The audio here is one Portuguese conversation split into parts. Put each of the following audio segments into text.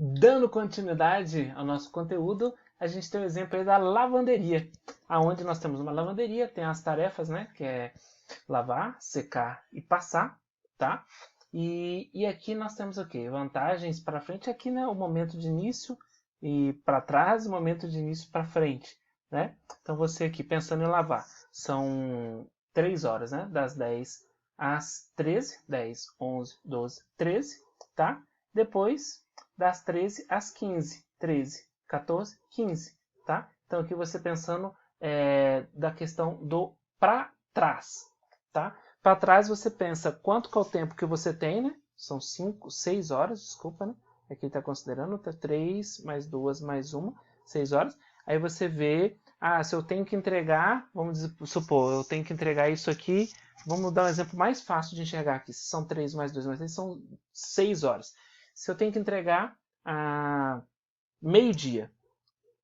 Dando continuidade ao nosso conteúdo, a gente tem o exemplo aí da lavanderia, aonde nós temos uma lavanderia, tem as tarefas, né, que é lavar, secar e passar, tá? E aqui nós temos o quê? Vantagens para frente, aqui, né, o momento de início e para trás, o momento de início para frente, né? Então você aqui pensando em lavar, são 3 horas, né, das 10 às 13, 10, 11, 12, 13, tá? Depois das 13 às 15, 13, 14, 15, tá? Então aqui você pensando da questão do para trás, tá? Para trás você pensa quanto que é o tempo que você tem, né? São 5, 6 horas, desculpa, né? Aqui está considerando, tá 3 mais 2 mais 1, 6 horas. Aí você vê, se eu tenho que entregar, vamos supor, eu tenho que entregar isso aqui, vamos dar um exemplo mais fácil de enxergar aqui. Se são 3 mais 2 mais 3, são 6 horas. Se eu tenho que entregar a meio-dia,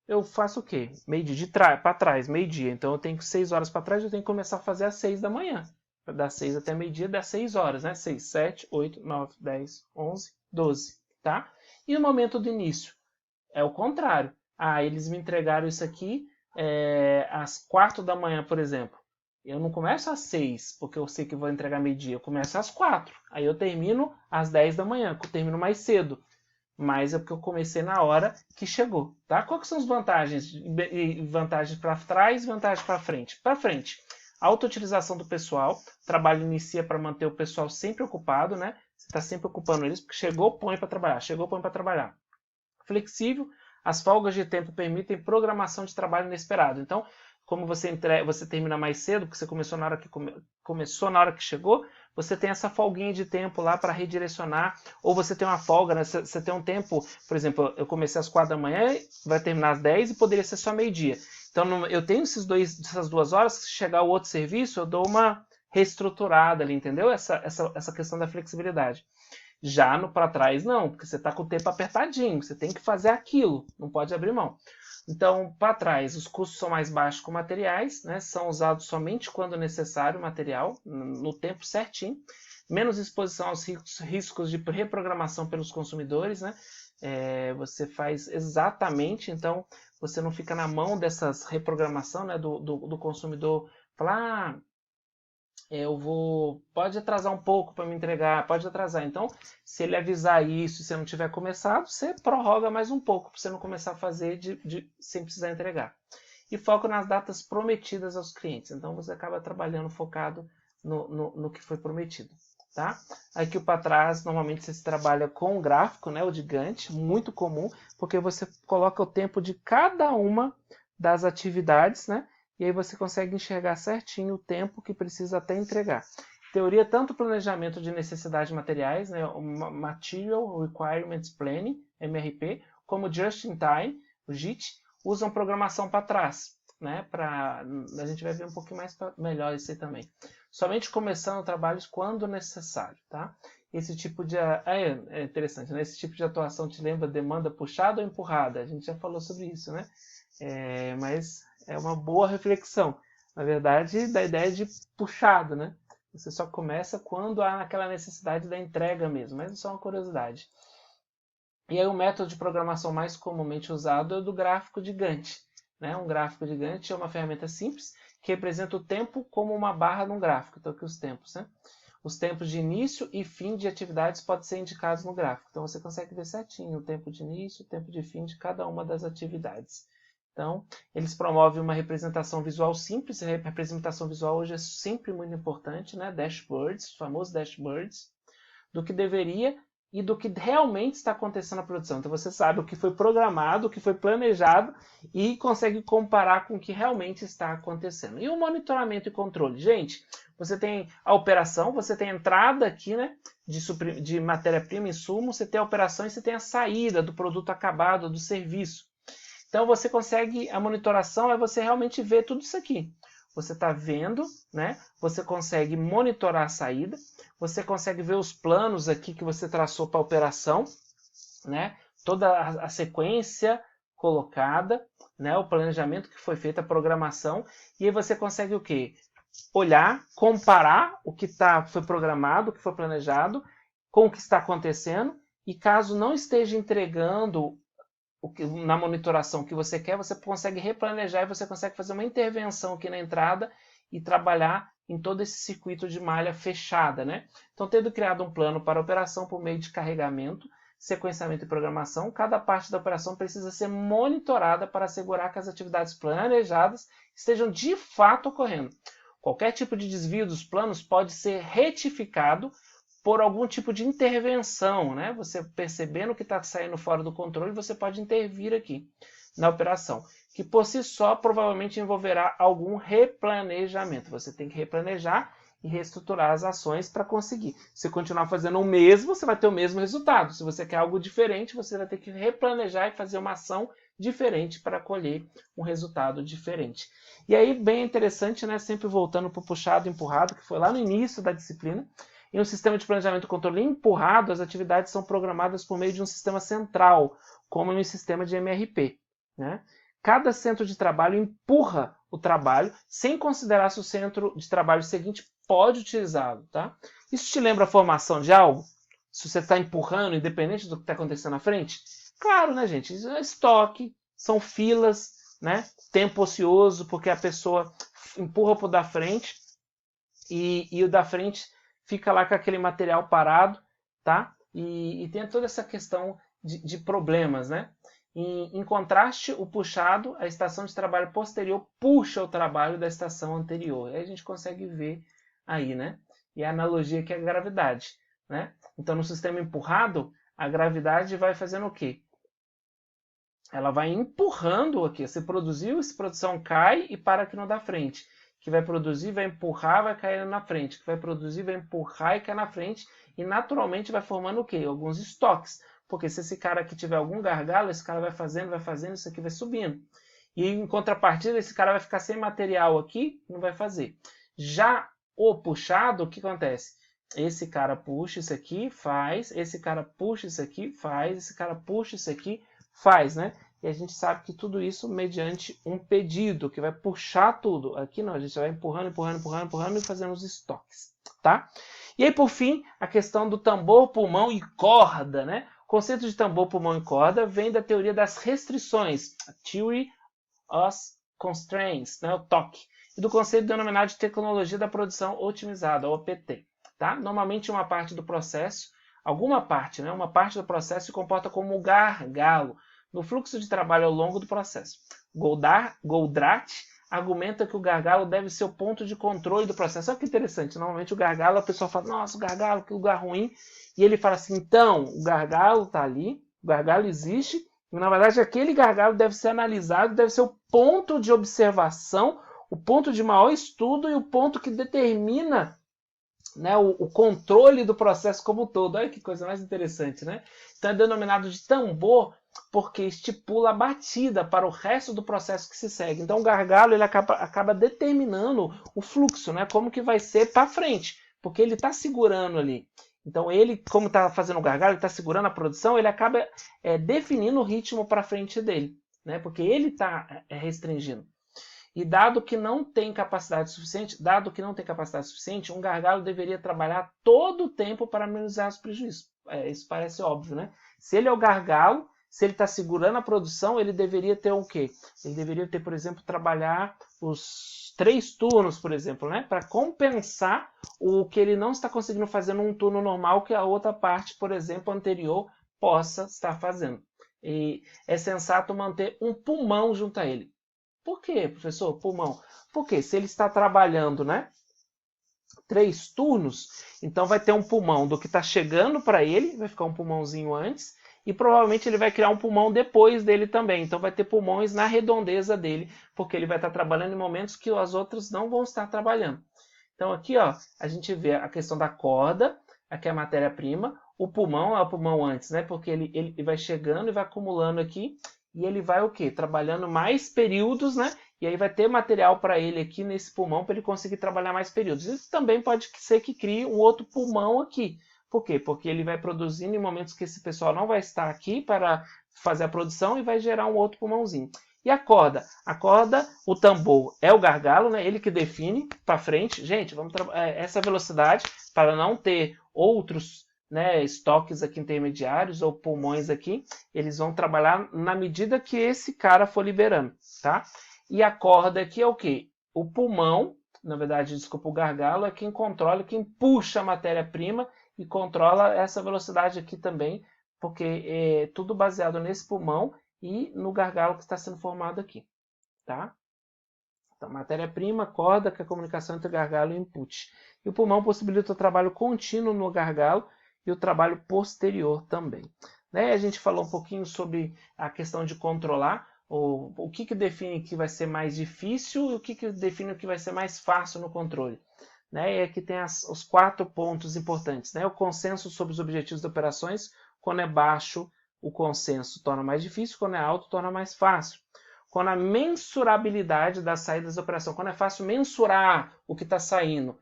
eu faço o quê? Meio-dia para trás, meio-dia. Então eu tenho que 6 horas para trás, eu tenho que começar a fazer às 6 da manhã. Das 6 até meio-dia, dá 6 horas, né? 6, 7, 8, 9, 10, 11, 12, tá? E o momento do início? É o contrário. Eles me entregaram isso aqui às 4 da manhã, por exemplo. Eu não começo às 6, porque eu sei que vou entregar meio-dia. Eu começo às 4. Aí eu termino às 10 da manhã, eu termino mais cedo. Mas é porque eu comecei na hora que chegou, tá? Quais são as vantagens? Vantagens para trás, vantagens para frente. Para frente, alta utilização do pessoal. O trabalho inicia para manter o pessoal sempre ocupado, né? Você está sempre ocupando eles, porque chegou, põe para trabalhar. Chegou, põe para trabalhar. Flexível, as folgas de tempo permitem programação de trabalho inesperado. Então, como você termina mais cedo, porque você começou na hora que chegou, você tem essa folguinha de tempo lá para redirecionar, ou você tem uma folga, né? Você tem um tempo, por exemplo, eu comecei às 4 da manhã, vai terminar às 10 e poderia ser só meio-dia. Então, eu tenho essas 2 horas, se chegar o outro serviço, eu dou uma reestruturada ali, entendeu? Essa questão da flexibilidade. Já no para trás, não, porque você está com o tempo apertadinho, você tem que fazer aquilo, não pode abrir mão. Então, para trás, os custos são mais baixos com materiais, né? São usados somente quando necessário o material, no tempo certinho. Menos exposição aos riscos de reprogramação pelos consumidores, né? Você faz exatamente, então você não fica na mão dessas reprogramação, né, do consumidor falar, pode atrasar um pouco para me entregar, pode atrasar. Então, se ele avisar isso e você não tiver começado, você prorroga mais um pouco para você não começar a fazer sem precisar entregar. E foco nas datas prometidas aos clientes. Então, você acaba trabalhando focado no que foi prometido. Tá? Aqui para trás, normalmente você trabalha com um gráfico, né, o de Gantt, muito comum, porque você coloca o tempo de cada uma das atividades, né? E aí você consegue enxergar certinho o tempo que precisa até entregar. Teoria tanto planejamento de necessidades materiais, né, o Material Requirements Planning, MRP, como Just in Time, o JIT, usam programação para trás. Né, a gente vai ver um pouquinho mais melhor isso aí também. Somente começando trabalhos quando necessário. Tá? Esse tipo de... é interessante, né? Esse tipo de atuação te lembra demanda puxada ou empurrada? A gente já falou sobre isso, né? Mas é uma boa reflexão, na verdade, da ideia de puxado, né? Você só começa quando há aquela necessidade da entrega mesmo, mas é só uma curiosidade. E aí o método de programação mais comumente usado é o do gráfico de Gantt. Né? Um gráfico de Gantt é uma ferramenta simples que representa o tempo como uma barra num gráfico. Então aqui os tempos, né? Os tempos de início e fim de atividades podem ser indicados no gráfico. Então você consegue ver certinho o tempo de início e o tempo de fim de cada uma das atividades. Então, eles promovem uma representação visual simples. A representação visual hoje é sempre muito importante, né? Dashboards, famosos dashboards, do que deveria e do que realmente está acontecendo na produção. Então, você sabe o que foi programado, o que foi planejado e consegue comparar com o que realmente está acontecendo. E o monitoramento e controle? Gente, você tem a operação, você tem a entrada aqui, né? De matéria-prima, insumo, você tem a operação e você tem a saída do produto acabado, do serviço. Então você consegue, a monitoração é você realmente ver tudo isso aqui. Você está vendo, né? Você consegue monitorar a saída, você consegue ver os planos aqui que você traçou para a operação, né? Toda a sequência colocada, né? O planejamento que foi feito, a programação, e aí você consegue o quê? Olhar, comparar o que foi programado, o que foi planejado, com o que está acontecendo, e caso não esteja entregando na monitoração que você quer, você consegue replanejar e você consegue fazer uma intervenção aqui na entrada e trabalhar em todo esse circuito de malha fechada, né? Então, tendo criado um plano para operação por meio de carregamento, sequenciamento e programação, cada parte da operação precisa ser monitorada para assegurar que as atividades planejadas estejam de fato ocorrendo. Qualquer tipo de desvio dos planos pode ser retificado por algum tipo de intervenção, né? Você percebendo que está saindo fora do controle, você pode intervir aqui na operação, que por si só provavelmente envolverá algum replanejamento. Você tem que replanejar e reestruturar as ações para conseguir. Se continuar fazendo o mesmo, você vai ter o mesmo resultado. Se você quer algo diferente, você vai ter que replanejar e fazer uma ação diferente para colher um resultado diferente. E aí, bem interessante, né? Sempre voltando para o puxado e empurrado, que foi lá no início da disciplina. Em um sistema de planejamento e controle empurrado, as atividades são programadas por meio de um sistema central, como em um sistema de MRP, né? Cada centro de trabalho empurra o trabalho, sem considerar se o centro de trabalho seguinte pode utilizá-lo, tá? Isso te lembra a formação de algo? Se você está empurrando, independente do que está acontecendo na frente? Claro, né, gente? Isso é estoque, são filas, né? Tempo ocioso, porque a pessoa empurra para o da frente e o da frente fica lá com aquele material parado, tá? E tem toda essa questão de problemas, né? Em contraste, o puxado, a estação de trabalho posterior puxa o trabalho da estação anterior. Aí a gente consegue ver aí, né? E a analogia aqui é a gravidade, né? Então, no sistema empurrado, a gravidade vai fazendo o quê? Ela vai empurrando aqui. Você produziu, essa produção cai e para aqui no da frente. Que vai produzir, vai empurrar, vai cair na frente. Que vai produzir, vai empurrar e cai na frente. E naturalmente vai formando o quê? Alguns estoques. Porque se esse cara aqui tiver algum gargalo, esse cara vai fazendo, isso aqui vai subindo. E em contrapartida, esse cara vai ficar sem material aqui, não vai fazer. Já o puxado, o que acontece? Esse cara puxa isso aqui, faz. Esse cara puxa isso aqui, faz. Esse cara puxa isso aqui, faz, né? E a gente sabe que tudo isso mediante um pedido, que vai puxar tudo. Aqui não, a gente vai empurrando, empurrando, empurrando, empurrando e fazendo os estoques, tá? E aí, por fim, a questão do tambor, pulmão e corda, né? O conceito de tambor, pulmão e corda vem da teoria das restrições, a Theory of Constraints, né? O TOC, e do conceito denominado de tecnologia da produção otimizada, OPT, tá? Normalmente uma parte do processo, alguma parte, né? Uma parte do processo se comporta como gargalo no fluxo de trabalho ao longo do processo. Goldratt argumenta que o gargalo deve ser o ponto de controle do processo. Olha que interessante, normalmente o gargalo, a pessoa fala, nossa, o gargalo, que lugar ruim, e ele fala assim, então, o gargalo está ali, o gargalo existe, e na verdade aquele gargalo deve ser analisado, deve ser o ponto de observação, o ponto de maior estudo e o ponto que determina, né, o controle do processo como um todo. Olha que coisa mais interessante, né? Então é denominado de tambor porque estipula a batida para o resto do processo que se segue. Então o gargalo ele acaba determinando o fluxo, né? Como que vai ser para frente, porque ele está segurando ali. Então ele, como está fazendo o gargalo, ele está segurando a produção, ele acaba definindo o ritmo para frente dele, né? Porque ele está restringindo. E dado que não tem capacidade suficiente, um gargalo deveria trabalhar todo o tempo para minimizar os prejuízos. Isso parece óbvio, né? Se ele é o gargalo, se ele está segurando a produção, ele deveria ter o quê? Ele deveria ter, por exemplo, trabalhar os 3 turnos, por exemplo, né? Para compensar o que ele não está conseguindo fazer num turno normal que a outra parte, por exemplo, anterior, possa estar fazendo. E é sensato manter um pulmão junto a ele. Por quê, professor? Pulmão. Porque se ele está trabalhando, né, 3 turnos, então vai ter um pulmão do que está chegando para ele, vai ficar um pulmãozinho antes, e provavelmente ele vai criar um pulmão depois dele também. Então vai ter pulmões na redondeza dele, porque ele vai estar trabalhando em momentos que as outras não vão estar trabalhando. Então aqui, ó, a gente vê a questão da corda, aqui é a matéria-prima, o pulmão é o pulmão antes, né? Porque ele vai chegando e vai acumulando aqui, e ele vai o quê? Trabalhando mais períodos, né? E aí vai ter material para ele aqui nesse pulmão para ele conseguir trabalhar mais períodos. Isso também pode ser que crie um outro pulmão aqui. Por quê? Porque ele vai produzindo em momentos que esse pessoal não vai estar aqui para fazer a produção e vai gerar um outro pulmãozinho. E a corda? A corda, o tambor é o gargalo, né? Ele que define para frente. Gente, vamos essa velocidade para não ter outros né, estoques aqui intermediários ou pulmões aqui, eles vão trabalhar na medida que esse cara for liberando, tá? E a corda aqui é o quê? O pulmão, na verdade, desculpa, o gargalo é quem controla, quem puxa a matéria-prima e controla essa velocidade aqui também, porque é tudo baseado nesse pulmão e no gargalo que está sendo formado aqui, tá? Então, matéria-prima, corda, que é a comunicação entre gargalo e input. E o pulmão possibilita o trabalho contínuo no gargalo e o trabalho posterior também. Né? A gente falou um pouquinho sobre a questão de controlar, o que define que vai ser mais difícil e o que define o que vai ser mais fácil no controle. Né? E aqui tem os 4 pontos importantes. Né? O consenso sobre os objetivos das operações, quando é baixo, o consenso torna mais difícil, quando é alto, torna mais fácil. Quando a mensurabilidade das saídas da operação, quando é fácil mensurar o que está saindo,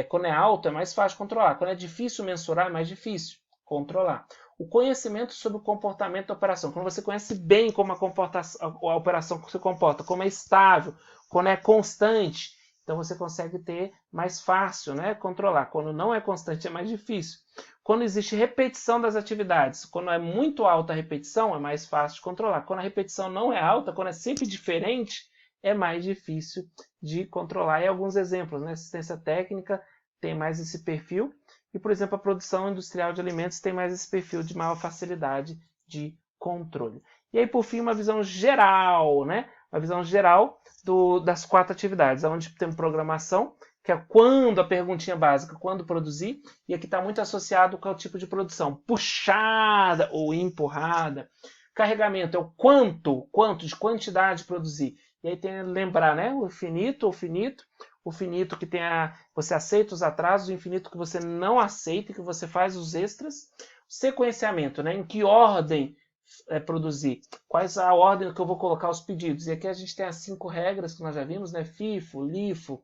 quando é alto é mais fácil controlar, quando é difícil mensurar é mais difícil controlar. O conhecimento sobre o comportamento da operação, quando você conhece bem como a operação se comporta, como é estável, quando é constante, então você consegue ter mais fácil, né, controlar. Quando não é constante é mais difícil. Quando existe repetição das atividades, quando é muito alta a repetição, é mais fácil de controlar. Quando a repetição não é alta, quando é sempre diferente, é mais difícil de controlar. E alguns exemplos, né? Assistência técnica tem mais esse perfil. E, por exemplo, a produção industrial de alimentos tem mais esse perfil de maior facilidade de controle. E aí, por fim, uma visão geral, né? Uma visão geral das 4 atividades, onde tem programação, que é quando a perguntinha básica, quando produzir, e aqui está muito associado com o tipo de produção, puxada ou empurrada. Carregamento é o quanto de quantidade produzir. E aí tem que lembrar, né? O finito que tem você aceita os atrasos, o infinito que você não aceita, que você faz os extras. Sequenciamento, né? Em que ordem produzir? Quais a ordem que eu vou colocar os pedidos? E aqui a gente tem as 5 regras que nós já vimos, né? FIFO, LIFO,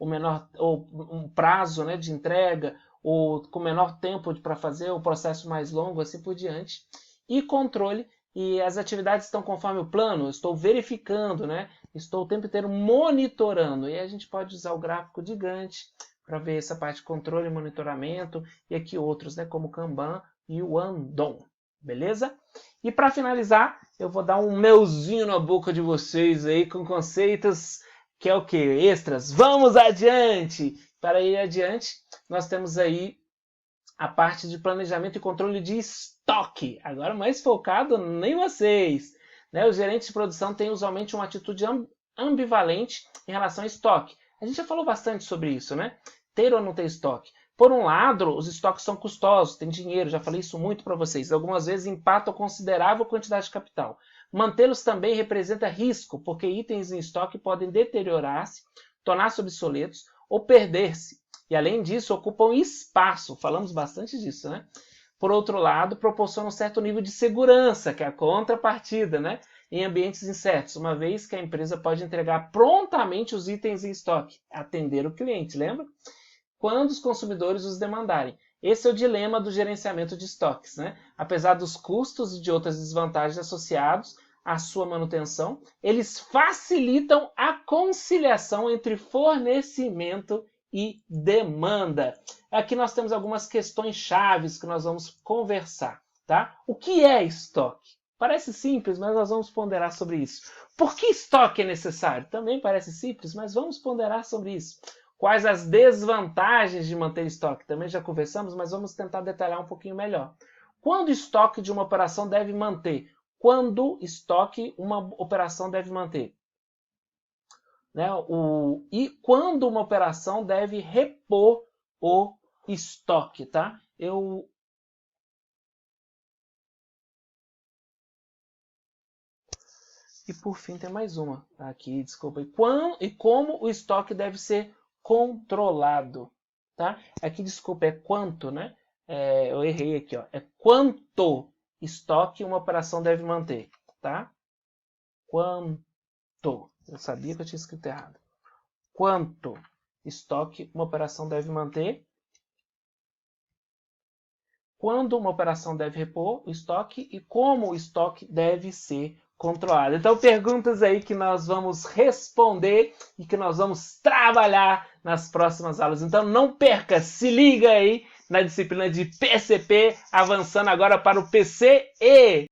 um prazo, né, de entrega, ou com menor tempo para fazer, o processo mais longo, assim por diante. E controle, e as atividades estão conforme o plano, eu estou verificando, né? Estou o tempo inteiro monitorando. E a gente pode usar o gráfico de Gantt para ver essa parte de controle e monitoramento, e aqui outros, né, como o Kanban e o Andon. Beleza? E para finalizar, eu vou dar um melzinho na boca de vocês aí com conceitos que é o que? Extras. Vamos adiante! Para ir adiante, nós temos aí a parte de planejamento e controle de estoque. Agora mais focado nem vocês. Né? Os gerentes de produção têm usualmente uma atitude ambivalente em relação ao estoque. A gente já falou bastante sobre isso, né? Ter ou não ter estoque. Por um lado, os estoques são custosos, tem dinheiro, já falei isso muito para vocês. Algumas vezes impactam considerável quantidade de capital. Mantê-los também representa risco, porque itens em estoque podem deteriorar-se, tornar-se obsoletos ou perder-se. E, além disso, ocupam espaço. Falamos bastante disso, né? Por outro lado, proporcionam um certo nível de segurança, que é a contrapartida, né? Em ambientes incertos, uma vez que a empresa pode entregar prontamente os itens em estoque, atender o cliente, lembra? Quando os consumidores os demandarem. Esse é o dilema do gerenciamento de estoques, né? Apesar dos custos e de outras desvantagens associados à sua manutenção, eles facilitam a conciliação entre fornecimento e demanda. Aqui nós temos algumas questões chaves que nós vamos conversar, tá? O que é estoque? Parece simples, mas nós vamos ponderar sobre isso. Por que estoque é necessário? Também parece simples, mas vamos ponderar sobre isso. Quais as desvantagens de manter estoque? Também já conversamos, mas vamos tentar detalhar um pouquinho melhor. Quando o estoque de uma operação deve manter? Quando estoque uma operação deve manter? Né? E quando uma operação deve repor o estoque, tá? E por fim tem mais uma aqui, desculpa. E como o estoque deve ser controlado, tá? Aqui, desculpa, é quanto, né? Eu errei aqui, ó. É quanto estoque uma operação deve manter, tá? Quanto. Eu sabia que eu tinha escrito errado. Quanto estoque uma operação deve manter? Quando uma operação deve repor o estoque e como o estoque deve ser controlado. Então, perguntas aí que nós vamos responder e que nós vamos trabalhar nas próximas aulas. Então, não perca, se liga aí na disciplina de PCP, avançando agora para o PCE.